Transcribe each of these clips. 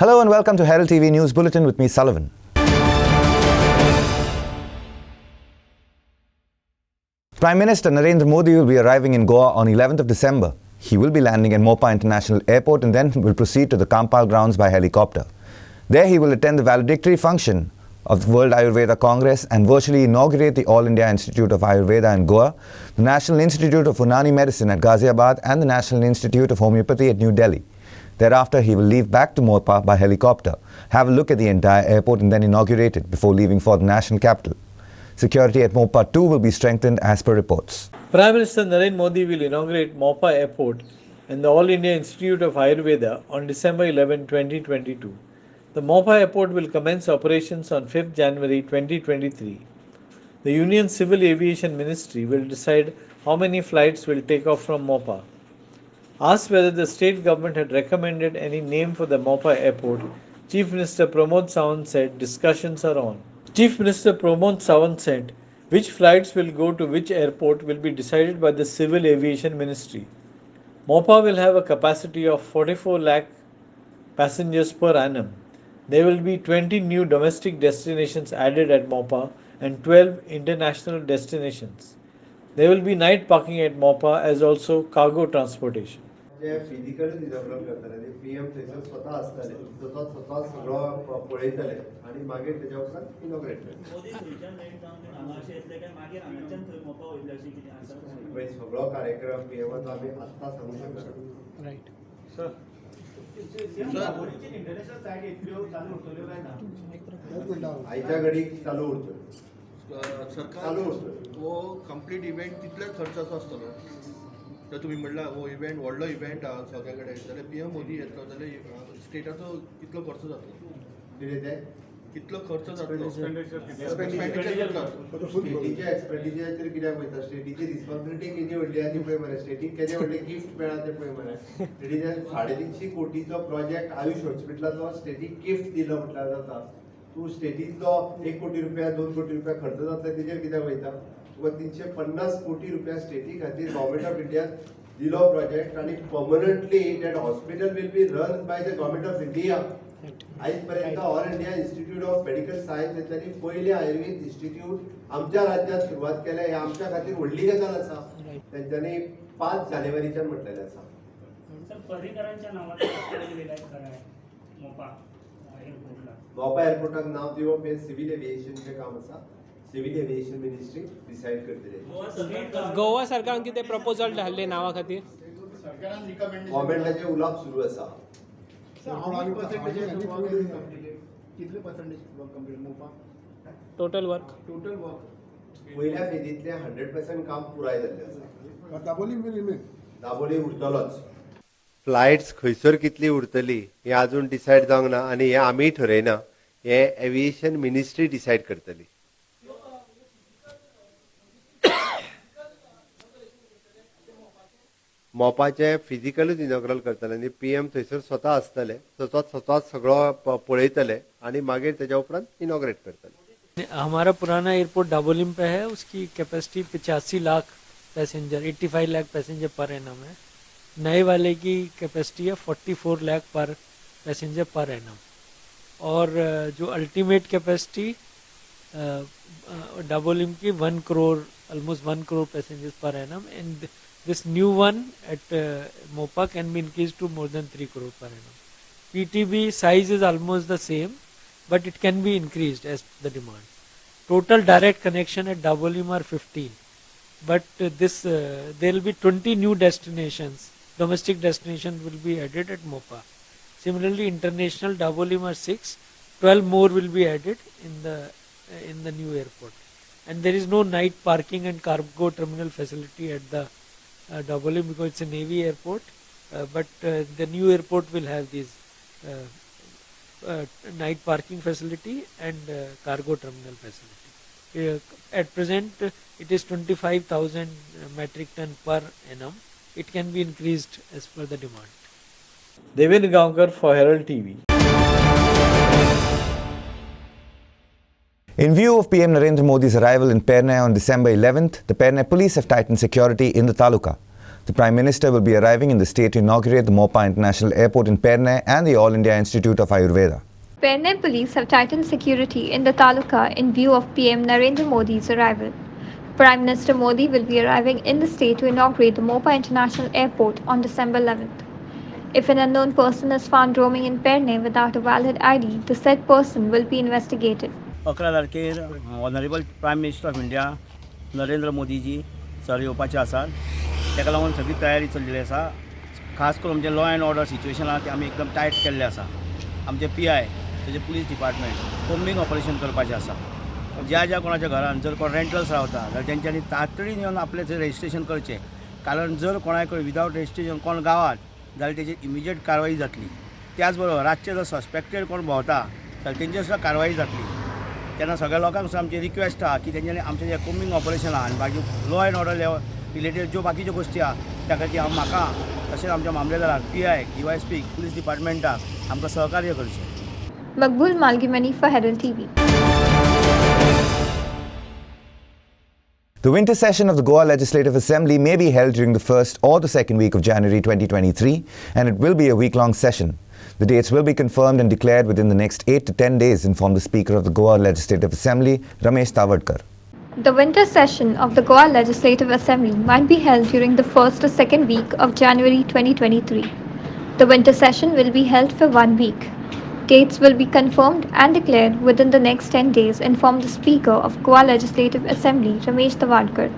Hello and welcome to Herald TV News Bulletin with me, Sullivan. Prime Minister Narendra Modi will be arriving in Goa on 11th of December. He will be landing at Mopa International Airport and then will proceed to the Kampal grounds by helicopter. There he will attend the valedictory function of the World Ayurveda Congress and virtually inaugurate the All India Institute of Ayurveda in Goa, the National Institute of Unani Medicine at Ghaziabad and the National Institute of Homeopathy at New Delhi. Thereafter, he will leave back to Mopa by helicopter, have a look at the entire airport and then inaugurate it before leaving for the national capital. Security at Mopa too will be strengthened as per reports. Prime Minister Narendra Modi will inaugurate Mopa Airport and the All India Institute of Ayurveda on December 11, 2022. The Mopa Airport will commence operations on 5th January 2023. The Union Civil Aviation Ministry will decide how many flights will take off from Mopa. Asked whether the state government had recommended any name for the Mopa Airport, Chief Minister Pramod Sawant said discussions are on. Chief Minister Pramod Sawant said which flights will go to which airport will be decided by the Civil Aviation Ministry. Mopa will have a capacity of 44 lakh passengers per annum. There will be 20 new domestic destinations added at Mopa and 12 international destinations. There will be night parking at Mopa as also cargo transportation. जे physically develop करतले ते PM थंयसर स्वता आसतले तो स्वता सगळो पळयतले आनी मागीर तेच्या उपरांत इनॉग्रेट करतले सगळो कार्यक्रम पीएमाचो आमी आत्तां सांगू शकना रायट सर इंटरनॅशनल सायट इतल्यो चालू उरतल्यो काय ना आयच्या घडीक चालू उरतल्यो सरकार वो कंप्लीट इव्हेंट तितल्याच खर्चाचो आसतलो जर तुम्ही म्हणला हो इव्हेंट व्हडलो इव्हेंट आहा सगळे कडेन जाल्यार पीएम मोदी येतलो जाल्यार स्टेटाचो कितलो खर्च जातलो कितलो खर्च जातलो स्टेटीचे एक्सपेंडिचर कित्याक वयता स्टेटीची रिस्पॉन्सिबिलिटी केदी व्हडली आहा ती पळय मरे स्टेटीक केदे व्हडले गिफ्ट मेळ्ळा ते पळय मरे स्टेटीचे 350 कोटीचो प्रोजेक्ट आयुष हॉस्पिटलाचो स्टेटीक गिफ्ट दिलो म्हटल्यार जाता तूं स्टेटीचो 1 कोटी रुपया 2 कोटी रुपया खर्च जातलो तेजेर कित्याक वयता तुका 350 कोटी रुपया स्टेटी खातीर गव्हर्मेंट ऑफ इंडिया दिलो प्रोजेक्ट आनी permanently that hospital will be run by the government of India आयज पर्यंत all India institute of medical science हेच्यानी पयले आयुर्वेद इन्स्टिट्यूट आमच्या राज्यांत सुरवात केल्या हे आमच्या खातीर व्हडली गजाल आसा तेंच्यांनी 5 जानेवारीच्यान म्हटलेलें आसा सर पर्रीकरांच्या नांवान मोपा एअरपोर्टाक नांव दिवप हे सिव्हिल एव्हिएशनचें काम आसा सिव्हिल एव्हिएशन मिनिस्ट्री डिसाइड करतले गोवा सरकारान कितें प्रपोजल धाडले नांवा खातीर सरकारान रिकमेंडेशन गव्हर्नमेंटाचे उलोवप सुरू आसा कितले पर्सेंटेज वर्क कंप्लीट मोपा टोटल वर्क पहिल्या फेजीतले 100% काम पुराय जाल्लें आसा दाबोली उरतलोच फ्लायट्स खंयसर कितली उरतली हे अजून डिसाइड जावंक ना आनी हे आमी ठरयना हे एव्हिएशन मिनिस्ट्री डिसाइड करतली मोपाचे फिजिकलूच इनॉग्रल करतले आनी पीएम थंयसर स्वता आसतले स्वता सगळो पळयतले आनी मागीर तेच्या उपरांत इनॉग्रेट करतले हमारा पुराना एयरपोर्ट डाबोलिम पे है, उसकी capacity 85 lakh passenger 85 lakh passenger per annum है। नए वाले की कैपेसिटी है 44 लाख पर पैसेंजर पर एनम और जो अल्टीमेट कैपेसिटी डाबोलिम की 1 crore almost 1 crore passengers per annum, and this new one at Mopa can be increased to more than 3 crore per annum. PTB size is almost the same, but it can be increased as the demand. Total direct connection at Dabolim are 15, but there will be 20 new destinations. Domestic destinations will be added at Mopa. Similarly, international Dabolim are 6, 12 more will be added in the new airport. And there is no night parking and cargo terminal facility at the Dabolim because it's a Navy airport, but the new airport will have these night parking facility and cargo terminal facility. At present, it is 25,000 metric ton per annum. It can be increased as per the demand. Devendra Gaonkar for Herald TV. In view of PM Narendra Modi's arrival in Perne on December 11th, the Perne police have tightened security in the taluka. The Prime Minister will be arriving in the state to inaugurate the Mopa International Airport in Perne and the All India Institute of Ayurveda. Perne police have tightened security in the taluka in view of PM Narendra Modi's arrival. Prime Minister Modi will be arriving in the state to inaugurate the Mopa International Airport on December 11th. If an unknown person is found roaming in Perne without a valid ID, the said person will be investigated. 11 तारखेर honourable prime minister of India Narendra Modiji sir येवपाचे आसात. ताका लागून सगळी तयारी चल्लेली आसा. खास करून आमचे लॉ अँड ऑर्डर सिच्युएशन आसा ते आमी एकदम टायट केल्ले आसा. आमचे PI तेजे पुलीस डिपार्टमेंट कोम्बिंग ऑपरेशन करपाचें आसा. ज्या ज्या कोणाच्या घरान जर कोण रेंटल्स रावता जाल्यार तेंच्यांनी तातडीन येवन आपलें थंय रजिस्ट्रेशन करचें. कारण जर कोणाय कडेन विदावट रजिस्ट्रेशन कोण गावात जाल्यार तेजेर इमिजिएट कारवाई जातली. त्याच बरोबर रातचे जर सस्पेक्टेड कोण भोंवता जाल्यार तेंचेर सुद्दां कारवाई जातली. तेन्ना सगळ्या लोकांक आमची रिक्वेस्ट आहा की तेंच्यांनी आमचें जें कोम्बिंग ऑपरेशन आहा आनी मागीर लॉ अँड ऑर्डर रिलेटेड ज्यो बाकीच्यो गोश्टी आहा त्या खातीर म्हाका तशेंच आमच्या मामलेदाराक PI DYSP पुलीस डिपार्टमेंटाक आमकां सहकार्य करचें. Maqbool Malgimani for Herald TV. The winter session of the Goa Legislative Assembly may be held during the first or the second week of January 2023, and it will be a week-long session. The dates will be confirmed and declared within the next 8 to 10 days, informed the Speaker of the Goa Legislative Assembly, Ramesh Tavadkar. The winter session of the Goa Legislative Assembly might be held during the first or second week of January 2023. The winter session will be held for 1 week. Dates will be confirmed and declared within the next 10 days, informed the Speaker of Goa Legislative Assembly, Ramesh Tavadkar.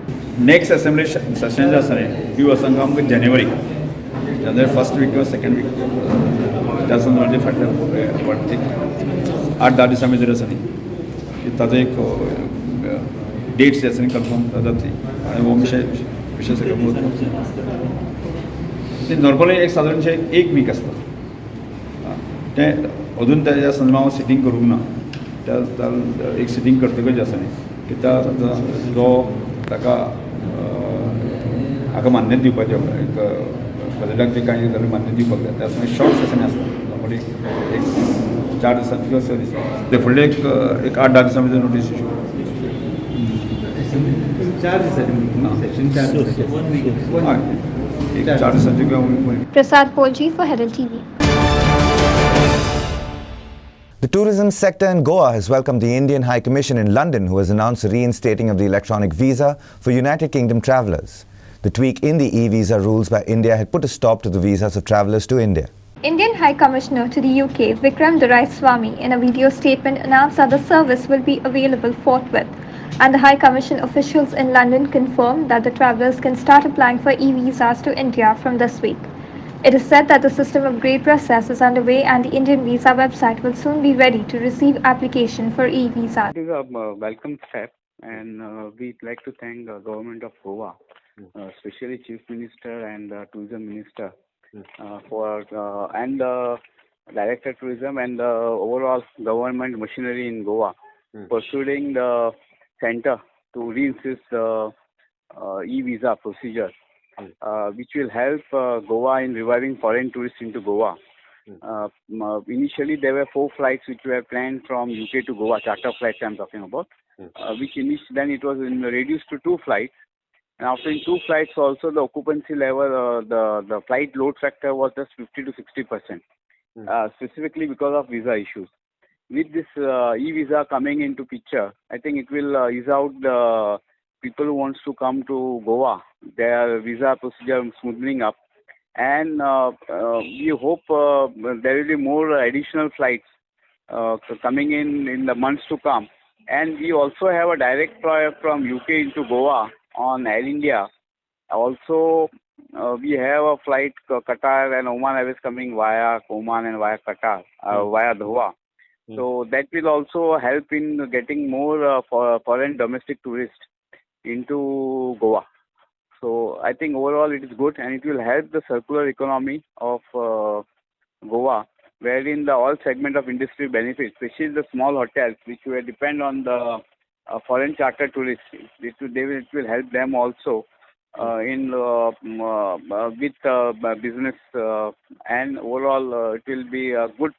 Next assembly session जे आसा न्ही ती वर्सांक आमकां जानेवारी first weak किंवा second weak त्या संदर्भात फाटल्या 8-10 दिसां भितर आसा न्ही की ताजो एक डेट्स जे आसा न्ही कन्फर्म जातली आनी हो विशय सगळ्यो नॉर्मली एक सादारणशे एक वीक आसता तें अजून त्या संदर्भात हांव सिटींग करूंक ना. त्या एक सिटींग करतकच जे आसा न्ही की त्या जो ताका हाका मान्यता दिवपाचें एक बजेटाक जे कांय गजाली मान्यता दिवपाक जाय त्या मागीर शॉर्ट सेशन आसता नॉर्मली एक 4 दिसां किंवा 6 दिसां ते फुडले एक 8-10 दिसां भितर नोटीस इश्यू 4 दिसांनी सेशन 4 एक 4 दिसांचे किंवा Prasad Polji for Herald TV. The tourism sector in Goa has welcomed the Indian High Commission in London, who has announced the reinstating of the electronic visa for United Kingdom travellers. The tweak in the e-visa rules by India had put a stop to the visas of travellers to India. Indian High Commissioner to the UK, Vikram Doraiswamy, in a video statement announced that the service will be available forthwith, and the High Commission officials in London confirmed that the travellers can start applying for e-visas to India from this week. It is said that the system upgrade process is underway and the Indian visa website will soon be ready to receive application for e-visa. It is a welcome step, and we'd like to thank the government of Goa, especially Chief Minister and Tourism Minister, and Director Tourism and the overall government machinery in Goa, pursuing the center to reinsist the e-visa procedure. Which will help Goa in reviving foreign tourists into Goa. Initially, there were 4 flights which were planned from UK to Goa, charter flights I'm talking about, which then it was reduced to 2 flights. And after 2 flights also, the occupancy level, the flight load factor was just 50 to 60%, specifically because of visa issues. With this e-visa coming into picture, I think it will ease out the people who wants to come to Goa, their visa procedure smoothing up, and we hope there will be more additional flights coming in the months to come. And we also have a direct flight from UK into Goa on Air India. Also, we have a flight Qatar and Oman Airways coming via Oman and via Qatar, via Doha. So that will also help in getting more foreign domestic tourists into Goa. So I think overall it is good, and it will help the circular economy of Goa, wherein the all segment of industry benefits, especially the small hotels which will depend on the foreign charter tourists. It will help them also in with business, and overall it will be good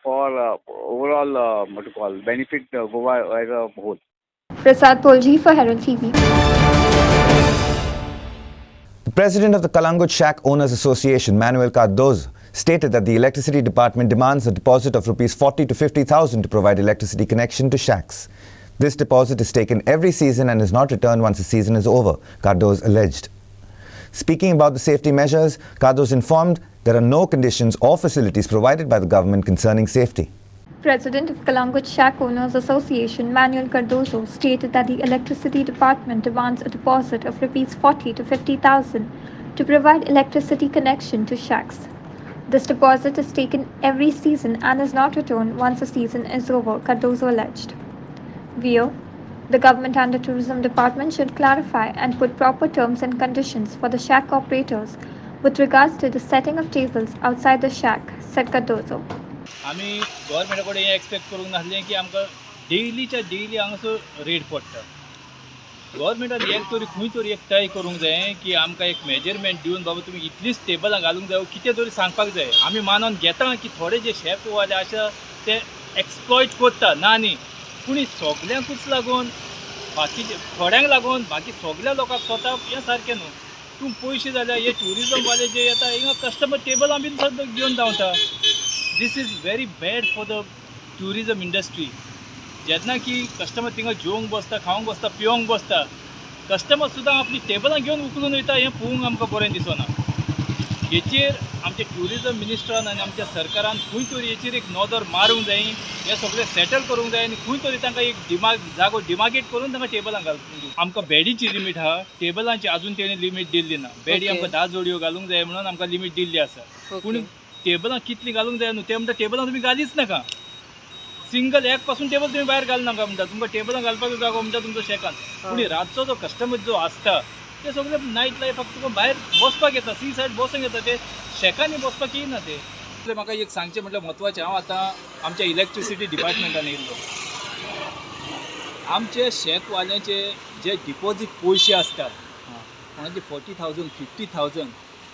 for overall benefit Goa as a whole. Prasad Polji for Herald TV. The The president of the Calangute Shack Owners Association, Manuel Cardozo, stated that the electricity department demands a deposit of rupees 40 to 50,000 to provide electricity connection to shacks. This deposit is taken every season and is not returned once the season is over, Cardozo alleged. Speaking about the safety measures, Cardozo informed there are no conditions or facilities provided by the government concerning safety. President of Kalango Shack Owners Association, Manuel Cardozo, stated that the electricity department demands a deposit of rupees 40 to 50,000 to provide electricity connection to shacks. This deposit is taken every season and is not returned once the season is over, Cardozo alleged. Vio, the government and the tourism department should clarify and put proper terms and conditions for the shack operators with regards to the setting of tables outside the shack, said Cardozo. आम्ही गव्हर्मेंटा कडेन हें expect करूंक नासलें की आमकां डेलीच्या daily हांगासर rate पडटा. गव्हर्मेंटान एक तरी खंय तरी एक तय करूंक जाय की आमकां एक मेजरमेंट दिवन बाबा तुमी इतलीच टेबलां घालूंक जाय कितें तरी सांगपाक जाय. आमी मानून घेता की थोडे जे शेफ वाले आसा ते एक्सप्लॉयट करता ना न्ही, पूण सगल्यांकूच लागून बाकीचे थोड्यांक लागून बाकी सगळ्या लोकांक स्वता हें सारकें न्हू. तूं पयशे जाल्यार हे ट्युरिजम वाले जे येता हिंगा कस्टमर टेबलां बीन सद्दां घेवन धांवता. This is very bad for the tourism industry. जेन्ना की कस्टमर थिंगा जेवंक बसता, खावंक बसता, पिवंक बसता, कस्टमर सुद्दां आपली टेबलां घेवन उखलून वयता हें पळोवंक आमकां बरें दिसना. हेचेर आमच्या ट्युरिजम मिनिस्टरान आनी आमच्या सरकारान खंय तरी हेचेर एक नदर मारूंक जाय, हें सगळें सेटल करूंक जाय आनी खंय तरी तांकां एक जागो डिमार्केट करून तांकां टेबलां घालूंक दिवं. आमकां बेडीची लिमीट आहा, टेबलांची आजून तेणी लिमीट दिल्ली ना. बेडी आमकां 10 जोडयो घालूंक जाय म्हणून आमकां लिमीट दिल्ली आसा. पूण टेबलां कितली घालूंक जाय न्हू ते म्हणटा टेबलां तुमी घालीच नाका. सिंगल एक पासून टेबल तुमी भायर घालनाका म्हणटा. तुमकां टेबलां घालपाचो जागो म्हणटा तुमचो शेकान. पूण रातचो जो कस्टमर जो आसता ते सगळे नायट लायफाक तुका भायर बसपाक येता, सी सायड बसूंक येता, ते शेकांनी बसपाक येयना. ते म्हाका एक सांगचें म्हटल्यार म्हत्वाचें, हांव आतां आमच्या इलेक्ट्रिसिटी डिपार्टमेंटान येयल्लो. आमचे शेकवाल्यांचे जे डिपॉझीट पयशे आसतात कोणाचे 40,000 50,000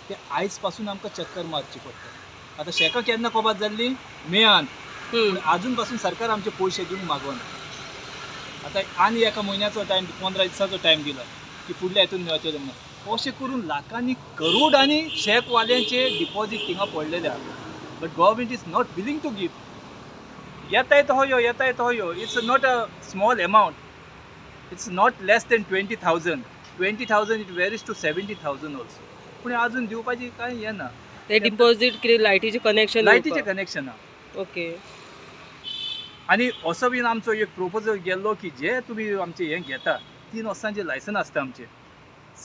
ते आयज पासून आमकां चक्कर मारची पडटा. आतां शेकां केन्ना कपात जाल्ली मेयान, आजून पासून सरकार आमचे पयशे दिवंक मागोना. आतां आनी एका म्हयन्याचो टायम 15 दिसाचो टायम दिला की फुडल्या हितून मेळचें म्हणून. अशें करून लाखांनी करोडांनी शेकवाल्यांचे डिपॉझीट थिंगा पडलेले आहा. But government is not willing to give. येताय तो यो, येताय तो यो. It's not a small amount. It's not less than 20,000. 20,000 it varies to 70,000 also. पूण आजून दिवपाची कांय हें ना. ते डिपॉझिट कितें लायटीचें कनेक्शन? लायटीचें कनेक्शन आहा. ओके. आनी असो बीन आमचो एक प्रोपोजल गेल्लो की जे तुमी आमचे हें घेता 3 वर्सांचें लायसन आसता आमचें,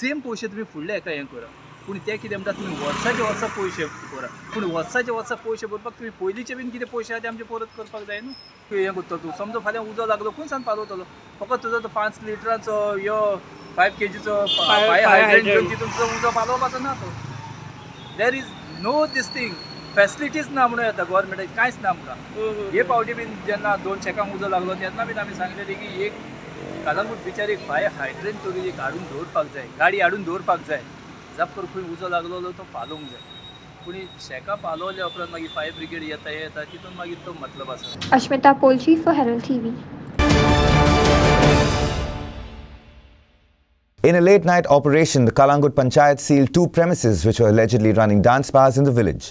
सेम पयशे तुमी फुडल्या हेका हें करा. पूण ते कितें म्हणटा तुमी वर्साचे वर्सा पयशे भरा. पूण वर्साचे वर्सा पयशे भरपाक तुमी पयलींचे बीन कितें पयशे आहा ते आमचे परत करपाक जाय न्हू. तूं हें करता तूं समजा फाल्यां उजो लागलो खंय सान पावतलो, फकत तुजो तो 5 लिटराचो यो 5 kgचो हायड्रेंट तितून तुजो उजो पालोवपाचो ना तो. There is no this thing. Facilities ना म्हणून येता गव्हर्मेंटाची, कांयच ना आमकां. हे फावटी बीन जेन्ना 2 शेकांक उजो लागलो तेन्ना बीन आमी सांगलेली की एक कालांगूट बिचार एक फायर हायड्रेंट तरी एक हाडून दवरपाक जाय, गाडी हाडून दवरपाक जाय. जाप करून खंय उजो लागलो तो पालोवंक जाय. पूण शेकां पालोवल्या उपरांत मागीर फायर ब्रिगेड येता तितून मागीर तो मतलब आसा. Ashmita Polchi for Herald TV. In a late-night operation, the Calangute panchayat sealed 2 premises which were allegedly running dance bars in the village.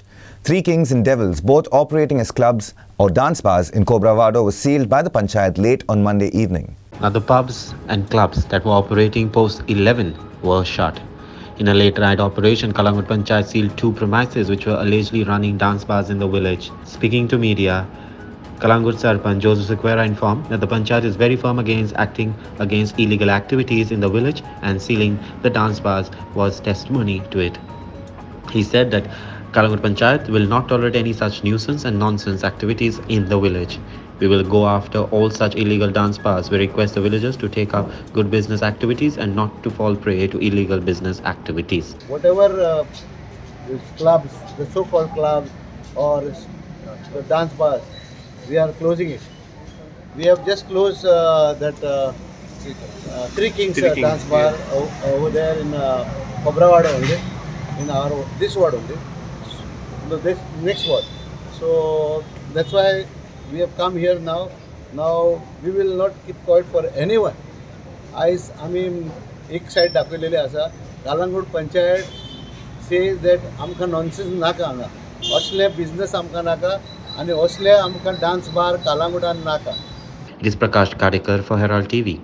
3 Kings and Devils, both operating as clubs or dance bars in Cobravado, was sealed by the panchayat late on Monday evening. Now, the pubs and clubs that were operating post-11 were shut. In a late-night operation, Kalangut panchayat sealed 2 premises which were allegedly running dance bars in the village. Speaking to media, Kalangut Sarpanch Joseph Sequeira informed that the panchayat is very firm against acting against illegal activities in the village, and sealing the dance bars was testimony to it. He said that Kalangut panchayat will not tolerate any such nuisance and nonsense activities in the village. We will go after all such illegal dance bars. We request the villagers to take up good business activities and not to fall prey to illegal business activities. Whatever clubs, the so-called clubs or the dance bars, we are closing it. We have just closed that 3 Kings dance bar over there in Cobravado only, in this ward only, this next ward. So that's why we have come here now. Now we will not keep quiet for anyone. I mean एक side दाखवलेली आसा Calangute panchayat says that आमकां nonsense नाका हांगा असले business आमकां नाका आनी असले आमकां डान्स बार कालांगुटान नाका. It is Prakash Kadekar for Herald TV.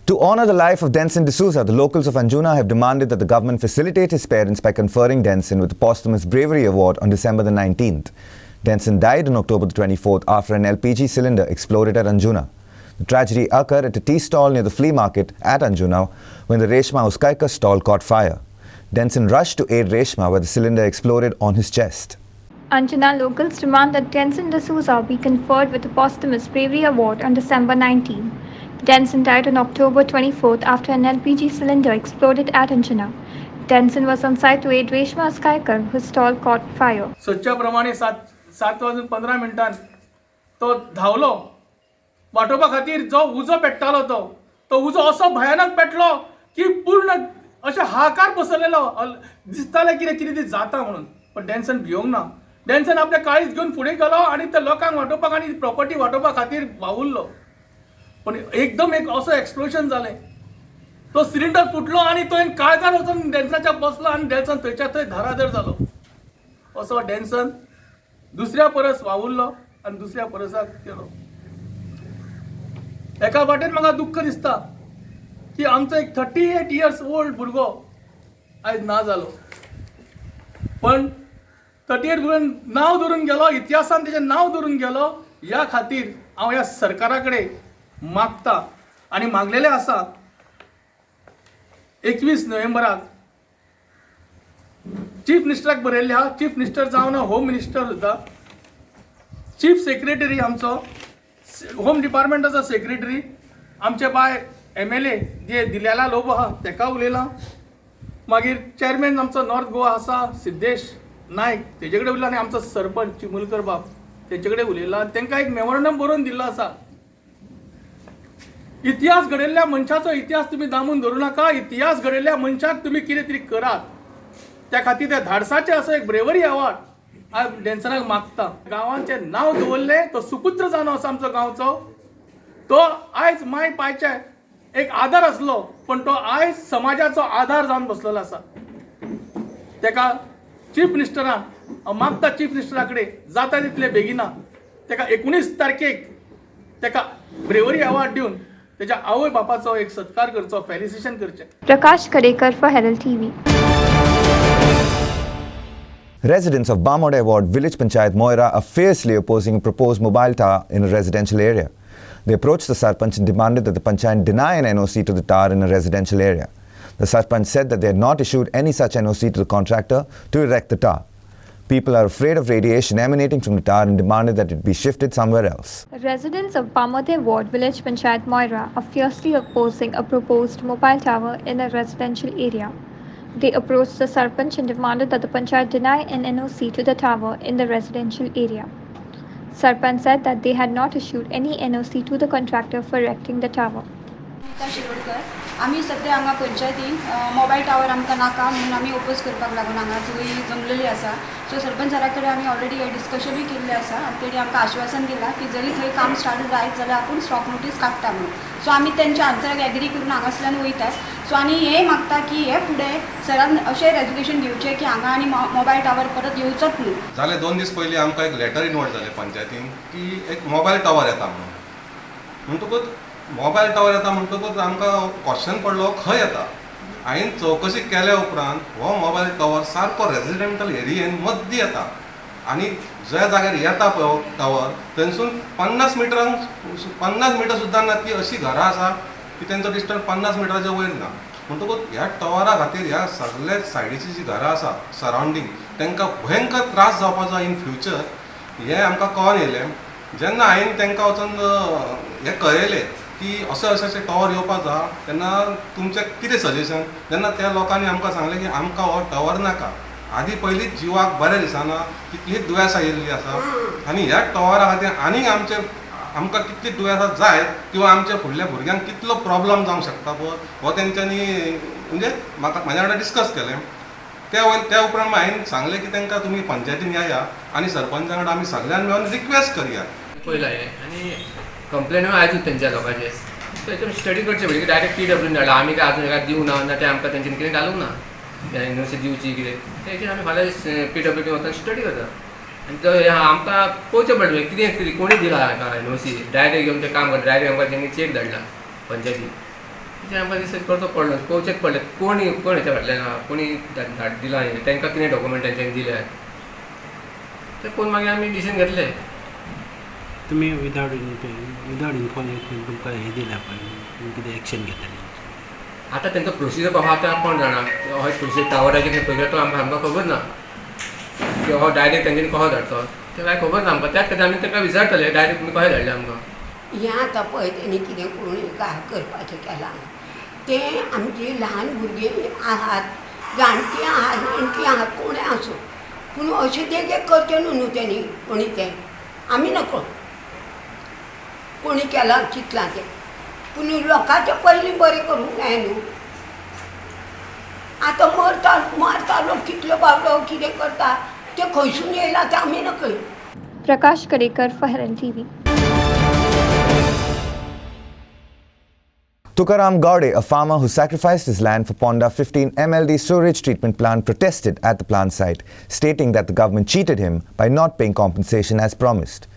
To honor the life of Denson D'Souza, the locals of Anjuna have demanded that the government facilitate his parents by conferring Denson with the posthumous Bravery Award on December the 19th. Denson died on October the 24th after an LPG cylinder exploded at Anjuna. The tragedy occurred at a tea stall near the flea market at Anjuna when the Reshma Uskaika stall caught fire. Denson rushed to aid Reshma where the cylinder exploded on his chest. Anjuna locals demand that Denson D'Souza be conferred with the posthumous Bravery Award on December 19. Denson died on October 24th after an LPG cylinder exploded at Anjuna. Denson was on site to aid Reshma Uskaika, whose stall caught fire. स्वच्छप्रमाणे 7:15 तो धावलो वाटोवपा खातीर. जो उजो पेट्टालो तो उजो असो भयानक पेटलो की पूर्ण अशें हाकार बसलेलो दिसतालें कितें ती जाता म्हणून. पण डेन्सन भिवंक ना. डेन्सन आपले काळीज घेवन फुडें गेलो आनी त्या लोकांक वाटोवपाक आनी प्रॉपर्टी वाटोवपा खातीर वावुरलो. पण एकदम एक असो एक्सप्लोजन जालें. तो सिलिंडर फुटलो आनी तो काळजान वचून डेन्सनाच्या बसलो आनी डेन्सन थंयच्या थंय धाराधर जालो. असो डेन्सन दुसऱ्या परस वावुरलो आनी दुसऱ्या परसाक गेलो. एका वाटेन म्हाका दुख्ख दिसता की आमचो एक 38 इयर्स ओल्ड भुरगो आयज ना जालो. पण 38 भुरगो नांव धरून गेलो, इतिहासान तेजें नांव धरून गेलो. ह्या खातीर हांव ह्या सरकारा कडेन मागता आनी मागलेलें आसा 21 नोव्हेंबराक चीफ मिनिस्टराक बरयल्लें आहा. चीफ मिनिस्टर जावन होम मिनिस्टर सुद्दां, चीफ सेक्रेटरी आमचो, होम डिपार्टमेंटाचो सेक्रेटरी, आमचे बाय MLA जे दिलेला लोब आहा तेका उलयलां. मागीर चेअरमॅन आमचो नॉर्थ गोवा आसा सिद्धेश नायक तेजे कडेन उलयला आनी आमचो सरपंच चिमुलकर बाब तेजे कडेन उलयला. तांकां एक मेमोरंडम बरोवन दिल्लो आसा. इतिहास घडयल्ल्या मनशाचो इतिहास तुम्ही दामून धरू नाका. इतिहास घडयल्ल्या मनशाक तुम्ही कितें तरी करात. त्या खातीर त्या धाडसाचे असो एक ब्रेवरी अवॉर्ड हांव डेन्सनाक मागता. गांवांचें नांव दवरलें तो सुपुत्र जावन आसा आमचो गांवचो. तो आयज माय पायचे एक आधार आसलो पण तो आयज समाजाचो आधार जावन बसलेलो आसा. तेका चीफ मिनिस्टरान हांव मागता चीफ मिनिस्टरा कडेन जाता तितले बेगिना तेका 19 तारखेक तेका ब्रेवरी अवॉर्ड दिवन तेच्या आवय बापाचो एक सत्कार करचो, फेलिसिटेशन करचें. Prakash Kadekar for Herald TV. Residents of Bamode Ward Village Panchayat Moira are fiercely opposing a proposed mobile tower in a residential area. They approached the Sarpanch and demanded that the Panchayat deny an NOC to the tower in a residential area. The Sarpanch said that they had not issued any such NOC to the contractor to erect the tower. People are afraid of radiation emanating from the tower and demanded that it be shifted somewhere else. Residents of Bamode Ward Village Panchayat Moira are fiercely opposing a proposed mobile tower in a residential area. They approached the Sarpanch and demanded that the Panchayat deny an NOC to the tower in the residential area. Sarpanch said that they had not issued any NOC to the contractor for erecting the tower. आम्ही सध्या हांगा पंचायतीन mobile tower आमकां नाका म्हणून आमी oppose करपाक लागून हांगा सगळी जमलेली आसा. सो सरपंच सरा कडेन आमी ऑलरेडी हे डिस्कशनूय केल्लें आसा आनी तेणी आमकां आश्वासन दिलां की जरी थंय काम स्टार्ट जायत जाल्यार आपूण स्टॉप नोटीस काडटा म्हणून. सो आमी तेंच्या आन्सराक एग्री करून हांगासल्यान वयतात. सो आनी हें मागता की हे फुडें सरान अशें रेजोल्युशन दिवचें की हांगा आनी मोबायल टावर परत येवचोच न्हू. जाले 2 दीस पयलीं आमकां एक लेटर इनवॉट जालें पंचायतीन की एक मोबायल टावर येता म्हणटकूच मोबायल टावर येता म्हणटकूच आमकां क्वेश्चन पडलो खंय येता. हांवें चवकशी केल्या उपरांत हो मोबायल टावर सारको रेजिडेंटल एरियेन मद्दी येता आनी ज्या जाग्यार येता पळय हो टावर थंयसून 50 मिटर सुद्दां ना ती अशी घरां आसा की तेंचो डिस्टन्स 50 मिटराच्या वयर ना. म्हणटकूच ह्या टावरा खातीर ह्या सगळ्या सायडीची जी घरां आसा सरावंडींग तांकां भयंकर त्रास जावपाचो इन फ्युचर हें आमकां कळोन येयलें. जेन्ना हांवें तांकां वचून हें कळयलें की अशें टावर येवपाक जाय तेन्ना तुमचें कितें सजेशन, जेन्ना त्या लोकांनी आमकां सांगलें की आमकां हो टावर नाका. आदी पयलींच जिवाक बरें दिसना, कितलींच दुयेंसां येयल्लीं आसा आनी ह्या टावरा खातीर आनीक आमकां कितली दुयेंसां जायत किंवा आमच्या फुडल्या भुरग्यांक कितलो प्रॉब्लम जावंक शकता पळय हो तेंच्यांनी म्हणजे म्हाज्या कडेन डिस्कस केलें. त्या उपरांत हांवें सांगलें की तांकां तुमी पंचायतीन या आनी सरपंचा कडेन आमी सगळ्यान मेळून रिक्वेस्ट करया. पयलां हें आनी कंप्लेनूय आयज तेंच्या लोकांचे सो हेतून स्टडी करचें पडलें की डायरेक्ट PWनी धाडला आमी काय अजून एका दिवं ना ते आमकां तेंच्यांनी कितें घालूंक ना युनिवर्सिटी दिवची कितें ते हेचेर आमी फाल्यां PWनी वचून स्टडी करता आनी तो आमकां पळोवचें पडलें कितें कोणी दिला युनिवर्सिटी डायरेक्ट घेवन तें काम करता डायरेक्ट आमकां तेंणी चेक धाडला पंचायती तेजेर आमकां रिसर्च करचो पडलो पळोवचेंच पडलें कोणी हेच्या फाटल्यान कोणी दिला तांकां कितें डॉक्युमेंट तेंच्यांनी दिल्या ते पळोवन मागीर आमी डिसिजन घेतलें तुमी विदाउट इन्फॉर्मेशन तुमकां हें दिल्या पळय तुमी कितें एक्शन घेतलें आतां तेंचो प्रोसिजर कसो आतां कोण जाणा हो प्रोसिजर टावराचेर कितें प्रोसिजर तो आमकां खबर ना की हो डायरेक्ट तेंच्यांनी कसो धाडचो तें कांय खबर ना आमकां त्याच खातीर आमी तांकां विचारतले डायरेक्ट तुमी कशें धाडलें आमकां हें आतां पळय तेणी कितें करून करपाचें केलां तें आमची ल्हान भुरगीं आहात जाणटी आहात नेणटी आहात कोणूय आसूं पूण अशें देगेक करचें न्हू तेणी कोणी तें आमी नकळो कोणी केलां चिंतलां तें पूण लोकांचें पयलीं बरें करूंक जाय न्हू आतां मारता लोक कितलो बाबडो कितें करता तें खंयसून येयला तें आमी नकळी. प्रकाश Kadekar for Herald TV. Tukaram Gowde, a farmer who sacrificed his land for Ponda 15 MLD sewage treatment plant, protested at the plant site, stating that the government cheated him by not paying compensation as promised.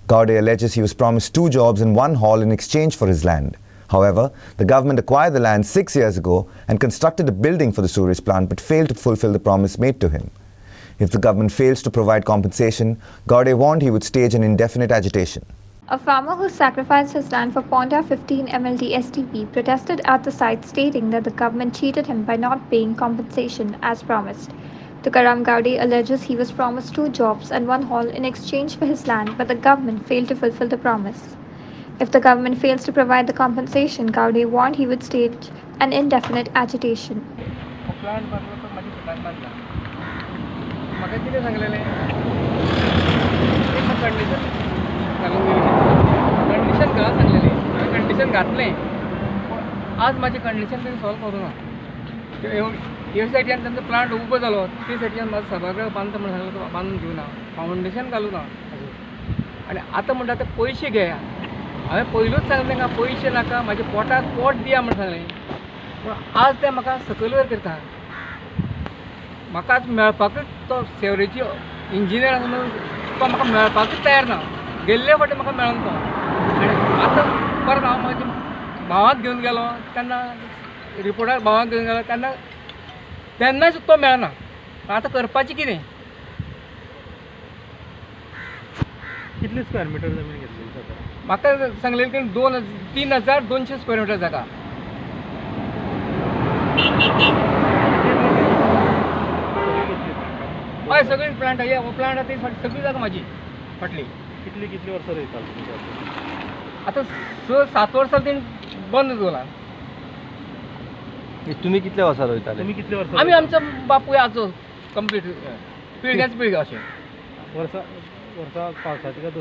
Gowde alleges he was promised 2 jobs in 1 hall in exchange for his land. However, the government acquired the land 6 years ago and constructed a building for the sewage plant but failed to fulfill the promise made to him. If the government fails to provide compensation, Gowde warned he would stage an indefinite agitation. A farmer who sacrificed his land for Ponda 15 MLD STP protested at the site, stating that the government cheated him by not paying compensation as promised. Tukaram Gowde alleges he was promised 2 jobs and 1 hall in exchange for his land, but the government failed to fulfill the promise. If the government fails to provide the compensation, Gowde warned he would stage an indefinite agitation. Condition घाल सांगलेली हांवें condition घातलें आज माझी condition तेणी solve करूं ना हे सायडीन तेंचो प्लांट उबो जालो ते सायडीन म्हाजो सभागृह बांदता म्हणून सांगलें तो बांदून दिवना फावंडेशन घालूं ना आनी आतां म्हणटा ते पयशे घे हांवें पयलूच सांगलें तांकां पयशे नाका म्हाज्या पोटाक पोट दिया म्हणून सांगलें पूण आज ते म्हाका सकयल वयर करता म्हाका आज मेळपाकूच तो सेवरेजी इंजिनियर आसा म्हणून तो म्हाका मेळपाकूच तयार ना गेल्ले फावटी म्हाका मेळोन तो आनी आतां परत हांव म्हाज्या भावाक घेवन गेलो तेन्ना रिपोर्टार भावाक घेवन गेलो तेन्ना सुद्दां तो मेळना आतां करपाचें कितें कितले स्क्वेअर मिटर जमीन घेतली म्हाका सांगलेली की 3,200 स्क्वेअर मिटर जागा हय सगळी प्लांट हे प्लांट आसा ती सगळी जागा म्हाजी फाटली कितली वर्सां रोयता आतां 6-7 वर्सां ती बंद दवरला तुमी कितल्या वर्सां रोयताले तुमी कितले वर्सां आमी आमचो बापूय आजो कंप्लीट पिळग्याच पिळगा अशें वर्सां पावसाचे काय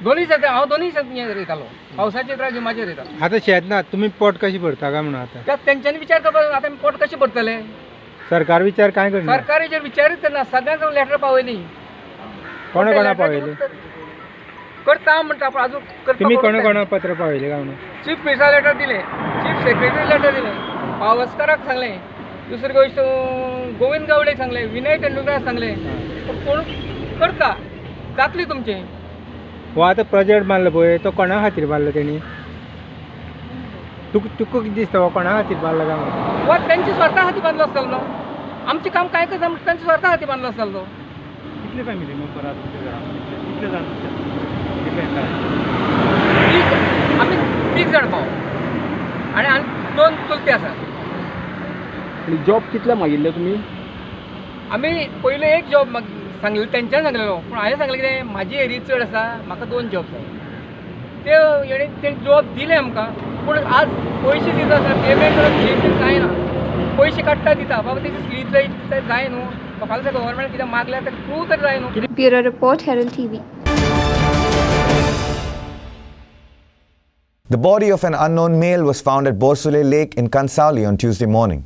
दोन्ही हांव दोन्ही रोयतालो पावसाचे त्रास गिमाचे रोयता आतां शेत ना तुमी पोट कशी भरता काय म्हणून आतां तेंच्यांनी विचार करपा आतां पोट कशें भरतले सरकार विचार काय करना सरकार हेचेर विचारूच करना सगळ्यांक लेटर पावयली कोणा पावयली करता म्हणटा पूण आजून तुमी कोणा पत्र पावयलें काय म्हणून चीफ मिनिस्टर लेटर दिलें चीफ सेक्रेटरी लेटर दिलें पावसकाराक सांगलें दुसरी गोश्ट गोविंद गावडेक सांगलें विनय तेंडुलकराक सांगलें कोण करता जातली तुमचें हो आतां प्रोजेक्ट बांदलो पळय तो कोणा खातीर बांदलो तेणी तुका कितें दिसता हो कोणा खातीर बांदलो काय म्हणून हो तेंच्या स्वार्था खातीर बांदलो आसतलो न्हू आमचें काम काय करता म्हणटा तेंच्या स्वार्था खातीर बांदलो आसतलो तो कितले फॅमिली मेंबर आसा तुमच्या घरांत कितले जाण आमी 3 जाण भाव आनी 2 चलते आसा जॉब कितले मागिल्ले तुमी आमी पयलीं एक जॉब सांगलेलो तेंच्यान सांगलेलो पूण हांवें सांगलें कितें म्हाजी एरी चड आसा म्हाका 2 जॉब जाय ते हेणे तें जॉब दिले आमकां पूण आज पयशे दिता आसतना पेमेंट स्लीप जायना पयशे काडटा दिता बाबा तेजी स्लीप जाय न्हू फाल्यां गव्हर्मेंट कितें मागल्यार तें प्रूव तर जाय न्हू. Bureau Report, Herald TV. The body of an unknown male was found at Bosley Lake in Kalango on Tuesday morning.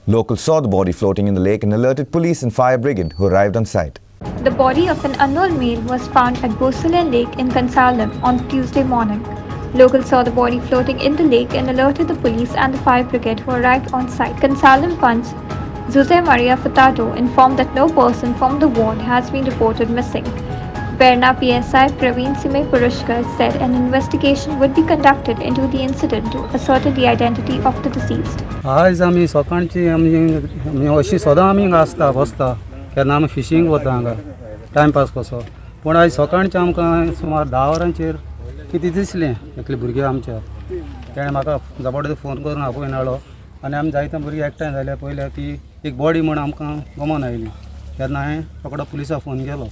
Locals saw the body floating in the lake and alerted police and fire brigade, who arrived on site. The body of an unknown male was found at Bosley Lake in Kalango on Tuesday morning. Locals saw the body floating in the lake and alerted the police and the fire brigade, who arrived on site. Consalem Punch Jose Maria Furtado informed that no person from the ward has been reported missing. Berna PSI Praveen Sime Purushkar said an investigation would be conducted into the incident to ascertain the identity of the deceased. आज आमी सकाळची आमी अशी सदां आमी आसता बसता केन्ना आमी फिशींग वता हांगा टायमपास कसो पूण आयज सकाळचें आमकां सुमार 10 वरांचेर कितें दिसलें एकले भुरगे आमच्या तेणें म्हाका जबरदस्त फोन करून आपयन हाडलो आनी आमी जायते भुरगे एकठांय जाले पयले ती एक बॉडी म्हण आमकां गमन आयली तेन्ना हांवें रोखडो पुलिसाक फोन केलो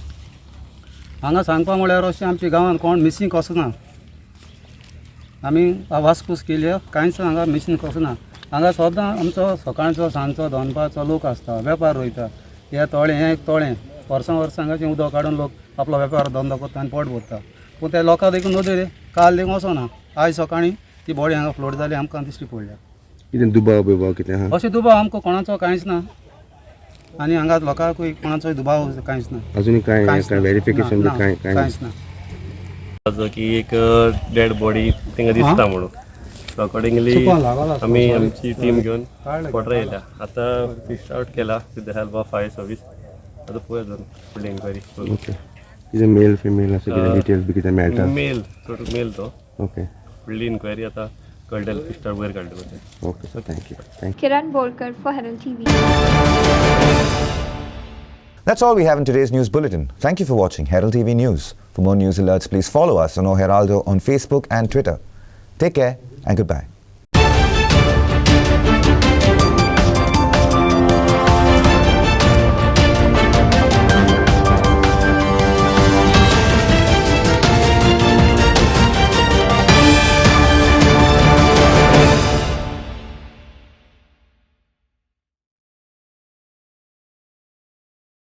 हांगा सांगपा म्हळ्यार अशें आमच्या गांवांत कोण मिसींग कसो ना आमी वासपूस केली कांयच हांगा मिसींग कसो ना हांगा सदां आमचो सकाळचो सांजचो दोनपारचो लोक आसता वेपार रोयता हे तोळें हें एक तोळें वर्सां हांगाचें उदक काडून लोक आपलो वेपार धंदो करता आनी पोट भरता पूण ते लोकांक देखून नदरे काल देखून वचो ना आयज सकाळीं ती बॉडी हांगा फ्लोट जाली आमकां दिश्टी पडल्या कितें दुबाव बिबाव कितें आहा अशें दुबाव आमकां कोणाचो कांयच ना आनी हांगा लोकांकूय कोणाचोय दुबाव कांयच ना अजून काय व्हेरिफिकेशन कांयच ना की एक डेड बॉडी थिंगा दिसता म्हणून अकॉर्डिंगली आमी आमची टीम घेवन स्पॉटार येयल्या आतां फिश आउट केला with the help of fire service आतां पळय जावन फुडली इन्क्वायरी ओके कितें मेल फिमेल अशें कितें डिटेल्स बी कितें मेळटा मेल मेल तो ओके फुडली इन्क्वायरी आतां कळटली फिश आउट वयर कळटलें okay so thank you Kiran Bolkar for Herald TV. That's all we have in today's news bulletin. Thank you for watching Herald TV News. For more news alerts, please follow us on Heraldo on Facebook and Twitter. Take care and goodbye.